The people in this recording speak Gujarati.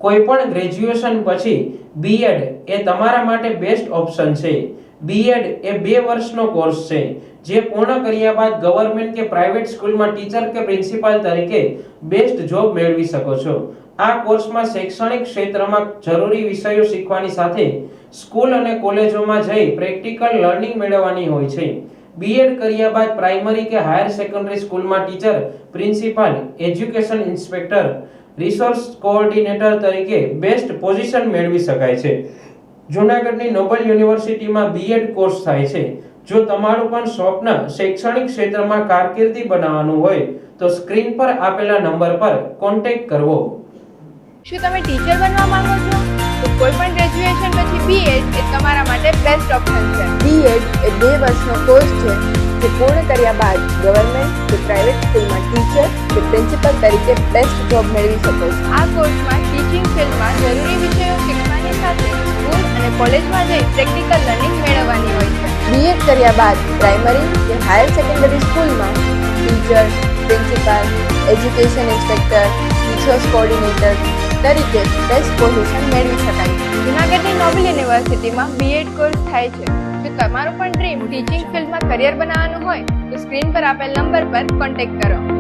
કોઈપણ ગ્રેજ્યુએશન પછી બીએડ એ તમારા માટે બેસ્ટ ઓપ્શન છે. બીએડ એ 2 વર્ષનો કોર્સ છે જે પૂર્ણ કર્યા બાદ ગવર્નમેન્ટ કે પ્રાઇવેટ સ્કૂલમાં ટીચર કે પ્રિન્સિપાલ તરીકે બેસ્ટ જોબ મેળવી શકો છો. આ કોર્સમાં શૈક્ષણિક ક્ષેત્રમાં જરૂરી વિષયો શીખવાની સાથે સ્કૂલ અને કોલેજોમાં જઈ પ્રેક્ટિકલ લર્નિંગ મેળવવાની હોય છે. બીએડ કર્યા બાદ પ્રાઇમરી કે હાયર સેકન્ડરી સ્કૂલમાં teacher, principal, education inspector, resource coordinator તરીકે બેસ્ટ પોઝિશન મેળવી શકાય છે. જૂનાગઢની નોબલ યુનિવર્સિટીમાં બીએડ કોર્સ થાય છે. જો તમારું પણ સ્વપ્ન શૈક્ષણિક ક્ષેત્રમાં કારકિર્દી બનાવવાનું હોય તો સ્ક્રીન પર આપેલા નંબર પર કોન્ટેક્ટ કરવો. શું તમે ટીચર બનવા માંગો છો? તો કોઈ પણ ગ્રેજ્યુએશન પછી બીએડ એ તમારા માટે બેસ્ટ ઓપ્શન છે. બીએડ એ 2 વર્ષનો કોર્સ છે જે પૂર્ણ કર્યા બાદ ગવર્નમેન્ટ કે પ્રાઇવેટ સ્કૂલમાં ટીચર કે પ્રિન્સિપલ તરીકે બેસ્ટ જોબ મેળવી શકો છો. આ કોર્સમાં ટીચિંગ ફિલ્ડમાં જરૂરી વિષયો શીખવાની સાથે સ્કૂલ અને કોલેજમાં જઈ પ્રેક્ટિકલ લર્નિંગ મેળવવાની હોય છે. બીએડ કર્યા બાદ પ્રાઇમરી કે હાયર સેકન્ડરી સ્કૂલમાં teacher, principal, education inspector, resource coordinator તરીકે બેસ્ટ પોઝિશન મેળવી શકાય છે. જૂનાગઢની નોબલ યુનિવર્સિટીમાં બીએડ કોર્સ થાય છે. જો તમારું પણ ડ્રીમ ટીચિંગ ફિલ્ડમાં કરિયર બનાવવાનું હોય તો સ્ક્રીન પર આપેલ નંબર પર કોન્ટેક્ટ કરો.